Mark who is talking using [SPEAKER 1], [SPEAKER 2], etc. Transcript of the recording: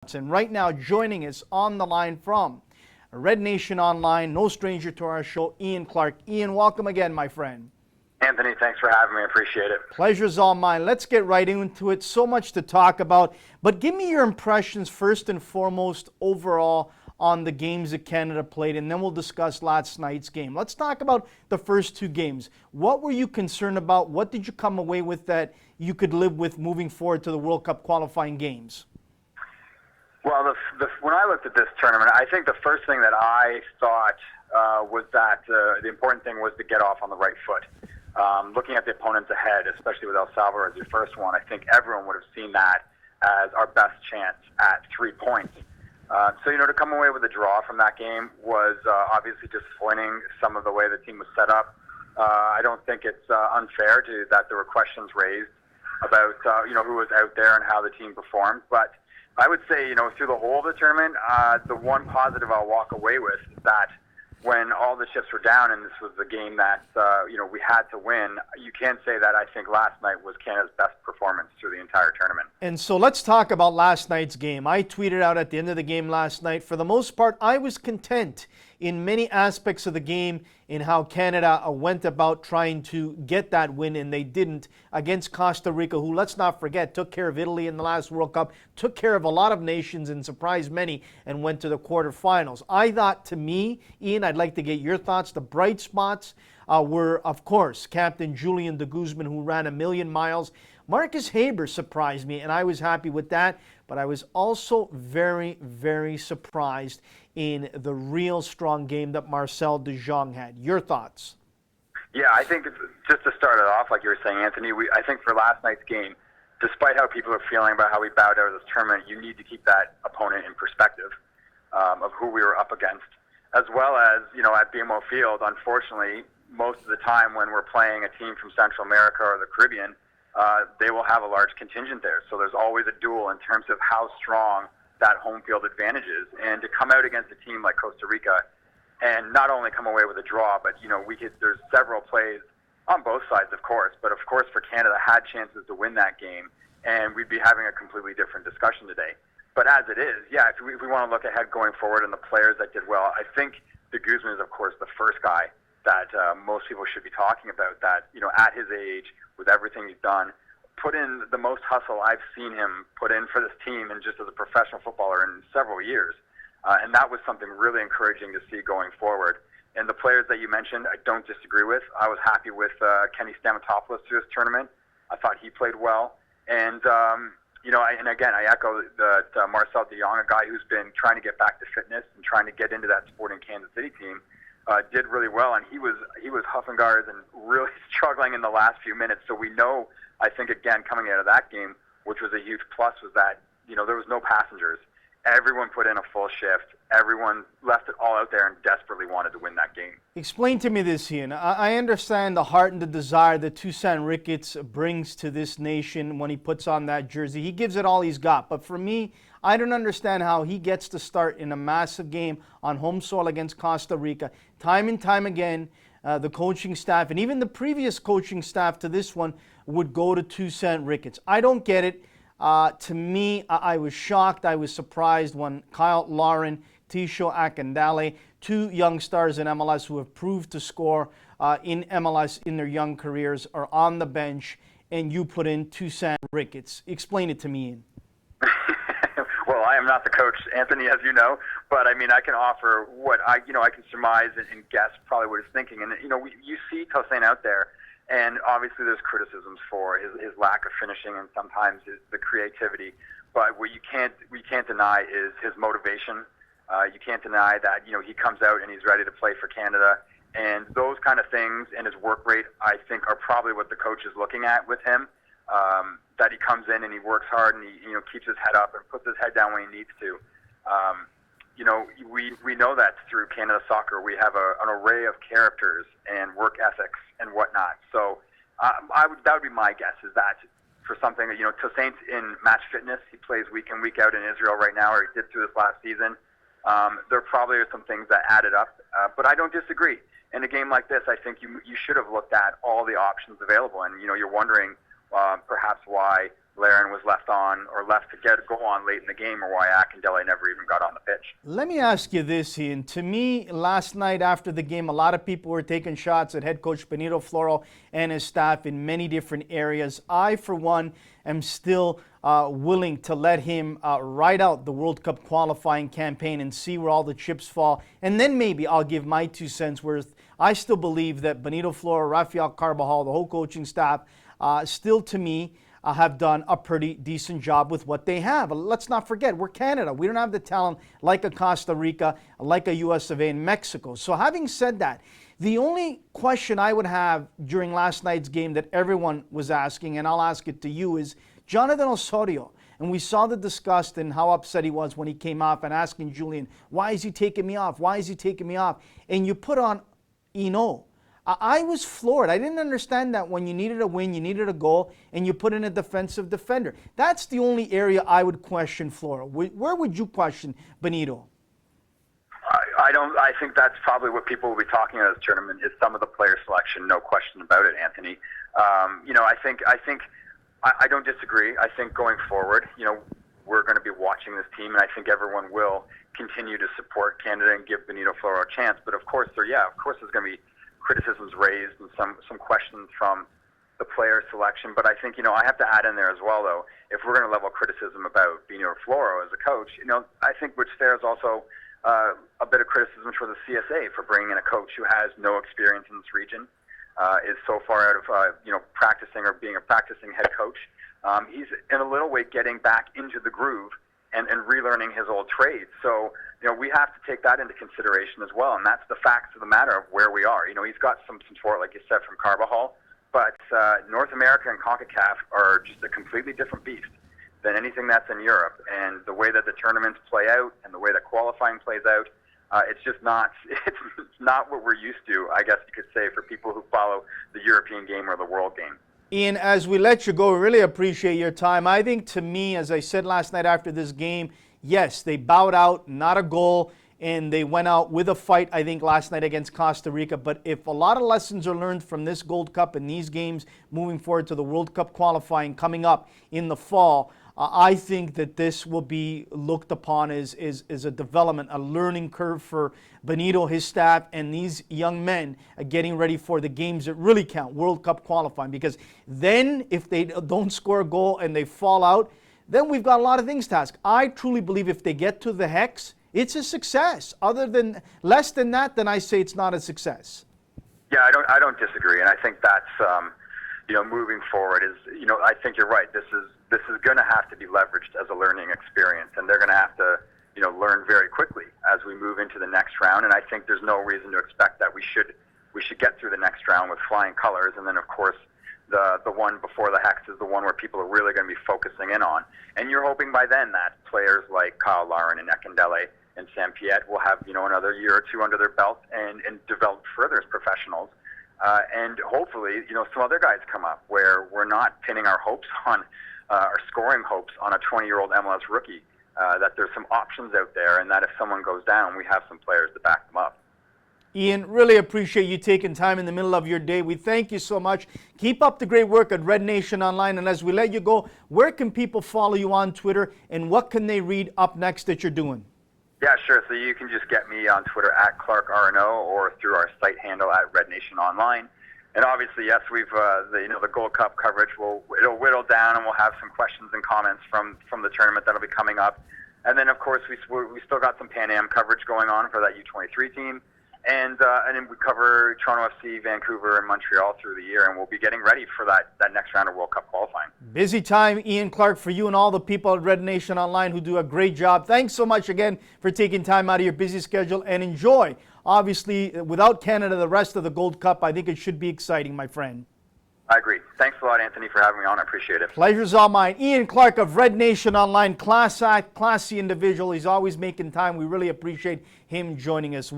[SPEAKER 1] And right now, joining us on the line from RedNation Online, no stranger to our show, Ian Clarke. Ian, welcome again, my friend.
[SPEAKER 2] Anthony, thanks for having me. I appreciate it.
[SPEAKER 1] Pleasure's all mine. Let's get right into it. So much to talk about. But give me your impressions first and foremost overall on the games that Canada played, and then we'll discuss last night's game. Let's talk about the first two games. What were you concerned about? What did you come away with that you could live with moving forward to the World Cup qualifying games?
[SPEAKER 2] Well, when I looked at this tournament, I think the first thing that I thought was that the important thing was to get off on the right foot. Looking at the opponents ahead, especially with El Salvador as your first one, I think everyone would have seen that as our best chance at 3 points. So, to come away with a draw from that game was obviously disappointing, some of the way the team was set up. I don't think it's unfair that there were questions raised about, who was out there and how the team performed. But I would say, through the whole of the tournament, the one positive I'll walk away with is that when all the chips were down and this was the game that, we had to win, you can say that I think last night was Canada's best performance through the entire tournament.
[SPEAKER 1] And so let's talk about last night's game. I tweeted out at the end of the game last night, for the most part, I was content in many aspects of the game in how Canada went about trying to get that win, and they didn't, against Costa Rica, who, let's not forget, took care of Italy in the last World Cup, took care of a lot of nations and surprised many, and went to the quarterfinals. I thought, to me, Ian, I'd like to get your thoughts. The bright spots were, of course, Captain Julian de Guzman, who ran 1,000,000 miles. Marcus Haber surprised me, and I was happy with that. But I was also very, very surprised in the real strong game that Marcel de Jong had. Your thoughts?
[SPEAKER 2] Yeah, I think just to start it off, like you were saying, Anthony, I think for last night's game, despite how people are feeling about how we bowed out of this tournament, you need to keep that opponent in perspective of who we were up against. As well as, at BMO Field, unfortunately, most of the time when we're playing a team from Central America or the Caribbean, they will have a large contingent there. So there's always a duel in terms of how strong that home field advantage is. And to come out against a team like Costa Rica and not only come away with a draw, but, there's several plays on both sides, of course. But, of course, for Canada, had chances to win that game, and we'd be having a completely different discussion today. But as it is, if we want to look ahead going forward and the players that did well, I think de Guzman is, of course, the first guy that most people should be talking about that, at his age, with everything he's done, put in the most hustle I've seen him put in for this team and just as a professional footballer in several years. And that was something really encouraging to see going forward. And the players that you mentioned, I don't disagree with. I was happy with Kenny Stamatopoulos through this tournament. I thought he played well. And, I echo that Marcel de Jong, a guy who's been trying to get back to fitness and trying to get into that Sporting Kansas City team, did really well, and he was huffing guards and really struggling in the last few minutes. So we know, I think, again, coming out of that game, which was a huge plus, was that, there was no passengers. Everyone put in a full shift. Everyone left it all out there and desperately wanted to win that game.
[SPEAKER 1] Explain to me this, Ian. I understand the heart and the desire that Toussaint Ricketts brings to this nation when he puts on that jersey. He gives it all he's got. But for me, I don't understand how he gets to start in a massive game on home soil against Costa Rica. Time and time again, the coaching staff and even the previous coaching staff to this one would go to Toussaint Ricketts. I don't get it. To me, I was shocked. I was surprised when Kyle Lauren, Tisho Akindele, two young stars in MLS who have proved to score in MLS in their young careers, are on the bench, and you put in Toussaint Ricketts. Explain it to me, Ian.
[SPEAKER 2] Well, I am not the coach, Anthony, as you know, but I can offer what I can surmise and guess probably what he's thinking. And, you see Toussaint out there, and obviously there's criticisms for his lack of finishing and sometimes the creativity. But what we can't deny is his motivation. You can't deny that, he comes out and he's ready to play for Canada. And those kind of things and his work rate, I think, are probably what the coach is looking at with him. That he comes in and he works hard and he keeps his head up and puts his head down when he needs to. We know that through Canada Soccer we have an array of characters and work ethics and whatnot. So that would be my guess, is that for something, Toussaint's in match fitness. He plays week in, week out in Israel right now, or he did through this last season. There probably are some things that added up, but I don't disagree. In a game like this, I think you should have looked at all the options available, and you're wondering perhaps why Larin was left on or left to go on late in the game, or why Akindele never even got on the pitch.
[SPEAKER 1] Let me ask you this, Ian. To me, last night after the game, a lot of people were taking shots at head coach Benito Floro and his staff in many different areas. I, for one, am still willing to let him ride out the World Cup qualifying campaign and see where all the chips fall. And then maybe I'll give my 2 cents worth. I still believe that Benito Floro, Rafael Carvajal, the whole coaching staff, still to me, have done a pretty decent job with what they have. Let's not forget, we're Canada. We don't have the talent like a Costa Rica, like a US of A and Mexico. So having said that, the only question I would have during last night's game that everyone was asking, and I'll ask it to you, is Jonathan Osorio. And we saw the disgust and how upset he was when he came off and asking Julian, why is he taking me off? Why is he taking me off? And you put on Eno. I was floored. I didn't understand that when you needed a win, you needed a goal, and you put in a defensive defender. That's the only area I would question Floro. Where would you question Benito?
[SPEAKER 2] I don't. I think that's probably what people will be talking about this tournament is some of the player selection. No question about it, Anthony. I don't disagree. I think going forward, we're going to be watching this team, and I think everyone will continue to support Canada and give Benito Floro a chance. But of course, there's going to be criticisms raised and some questions from the player selection. But I think, I have to add in there as well, though, if we're going to level criticism about Benito Floro as a coach, I think which there is also a bit of criticism for the CSA for bringing in a coach who has no experience in this region, is so far out of, practicing or being a practicing head coach. He's in a little way getting back into the groove and relearning his old trade. So, we have to take that into consideration as well, and that's the facts of the matter of where we are. He's got some support, like you said, from Carvajal, but North America and CONCACAF are just a completely different beast than anything that's in Europe. And the way that the tournaments play out and the way that qualifying plays out, it's just not what we're used to, I guess you could say, for people who follow the European game or the world game.
[SPEAKER 1] Ian, as we let you go, we really appreciate your time. I think, to me, as I said last night after this game, yes, they bowed out, not a goal, and they went out with a fight, I think, last night against Costa Rica. But if a lot of lessons are learned from this Gold Cup and these games moving forward to the World Cup qualifying coming up in the fall, I think that this will be looked upon as a development, a learning curve for Benito, his staff, and these young men getting ready for the games that really count, World Cup qualifying. Because then if they don't score a goal and they fall out, then we've got a lot of things to ask. I truly believe if they get to the Hex, it's a success. Other than less than that, then I say it's not a success.
[SPEAKER 2] Yeah, I don't disagree, and I think that's moving forward is I think you're right. This is going to have to be leveraged as a learning experience, and they're going to have to learn very quickly as we move into the next round. And I think there's no reason to expect that we should get through the next round with flying colors, and then of course the one before the Hex is the one where people are really going to be focusing in on. And you're hoping by then that players like Kyle Larin and Akindele and Sam Piet will have another year or two under their belt and develop further as professionals. And hopefully, some other guys come up where we're not pinning our hopes on, our scoring hopes on a 20-year-old MLS rookie, that there's some options out there, and that if someone goes down, we have some players to back them up.
[SPEAKER 1] Ian, really appreciate you taking time in the middle of your day. We thank you so much. Keep up the great work at Red Nation Online. And as we let you go, where can people follow you on Twitter, and what can they read up next that you're doing?
[SPEAKER 2] Yeah, sure. So you can just get me on Twitter at Clarke RNO or through our site handle at Red Nation Online. And obviously, yes, we've the Gold Cup coverage it'll whittle down, and we'll have some questions and comments from the tournament that'll be coming up. And then of course we still got some Pan Am coverage going on for that U23 team. And then we cover Toronto FC, Vancouver, and Montreal through the year, and we'll be getting ready for that next round of World Cup qualifying.
[SPEAKER 1] Busy time, Ian Clarke, for you and all the people at Red Nation Online who do a great job. Thanks so much again for taking time out of your busy schedule, and enjoy. Obviously, without Canada, the rest of the Gold Cup, I think it should be exciting, my friend.
[SPEAKER 2] I agree. Thanks a lot, Anthony, for having me on. I appreciate it.
[SPEAKER 1] Pleasure's all mine. Ian Clarke of Red Nation Online, class act, classy individual. He's always making time. We really appreciate him joining us.